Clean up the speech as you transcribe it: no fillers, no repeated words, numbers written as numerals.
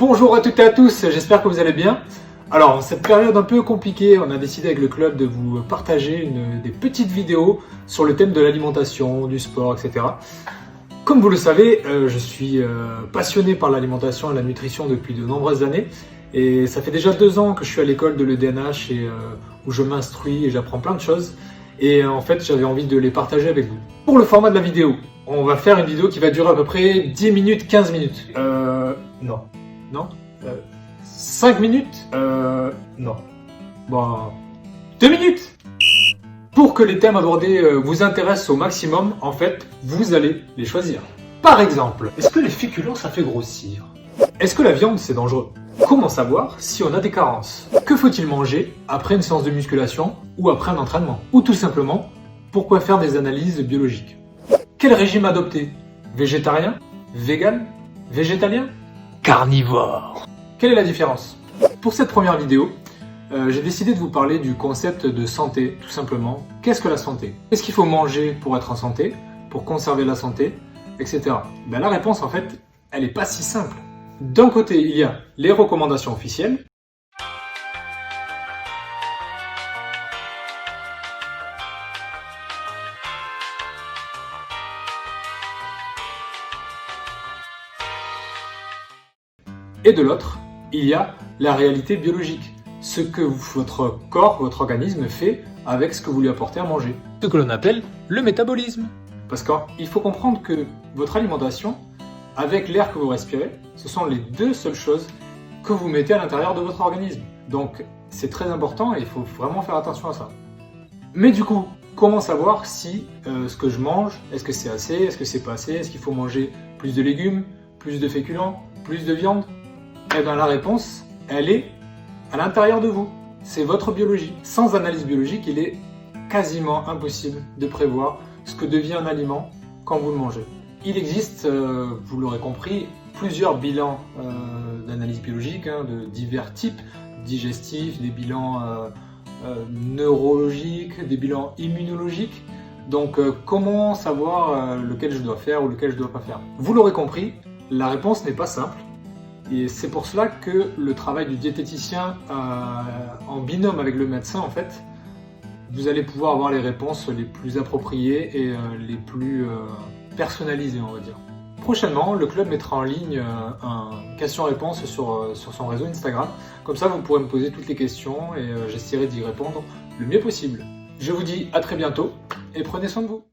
Bonjour à toutes et à tous, j'espère que vous allez bien. Alors, en cette période un peu compliquée, on a décidé avec le club de vous partager des petites vidéos sur le thème de l'alimentation, du sport, etc. Comme vous le savez, je suis passionné par l'alimentation et la nutrition depuis de nombreuses années. Et ça fait déjà 2 ans que je suis à l'école de l'EDNH et où je m'instruis et j'apprends plein de choses. Et en fait, j'avais envie de les partager avec vous. Pour le format de la vidéo, on va faire une vidéo qui va durer à peu près 10 minutes, 15 minutes. Non 5 minutes Non. Bon, 2 minutes. Pour que les thèmes abordés vous intéressent au maximum, en fait, vous allez les choisir. Par exemple, est-ce que les féculents ça fait grossir? Est-ce que la viande c'est dangereux? Comment savoir si on a des carences? Que faut-il manger après une séance de musculation ou après un entraînement? Ou tout simplement, pourquoi faire des analyses biologiques? Quel régime adopter? Végétarien? Vegan? Végétalien? Carnivore? Quelle est la différence? Pour cette première vidéo, j'ai décidé de vous parler du concept de santé, tout simplement. Qu'est-ce que la santé? Qu'est-ce qu'il faut manger pour être en santé, pour conserver la santé, etc. Ben, la réponse, en fait, elle n'est pas si simple. D'un côté, il y a les recommandations officielles. Et de l'autre, il y a la réalité biologique. Ce que votre corps, votre organisme fait avec ce que vous lui apportez à manger. Ce que l'on appelle le métabolisme. Parce qu'il faut comprendre que votre alimentation, avec l'air que vous respirez, ce sont les 2 seules choses que vous mettez à l'intérieur de votre organisme. Donc c'est très important et il faut vraiment faire attention à ça. Mais du coup, comment savoir si ce que je mange, est-ce que c'est assez, est-ce que c'est pas assez, est-ce qu'il faut manger plus de légumes, plus de féculents, plus de viande? Eh bien la réponse, elle est à l'intérieur de vous. C'est votre biologie. Sans analyse biologique, il est quasiment impossible de prévoir ce que devient un aliment quand vous le mangez. Il existe, vous l'aurez compris, plusieurs bilans d'analyse biologique de divers types, digestifs, des bilans neurologiques, des bilans immunologiques. Donc comment savoir lequel je dois faire ou lequel je ne dois pas faire? Vous l'aurez compris, la réponse n'est pas simple. Et c'est pour cela que le travail du diététicien en binôme avec le médecin, en fait, vous allez pouvoir avoir les réponses les plus appropriées et les plus personnalisées, on va dire. Prochainement, le club mettra en ligne un question-réponse sur son réseau Instagram. Comme ça, vous pourrez me poser toutes les questions et j'essaierai d'y répondre le mieux possible. Je vous dis à très bientôt et prenez soin de vous.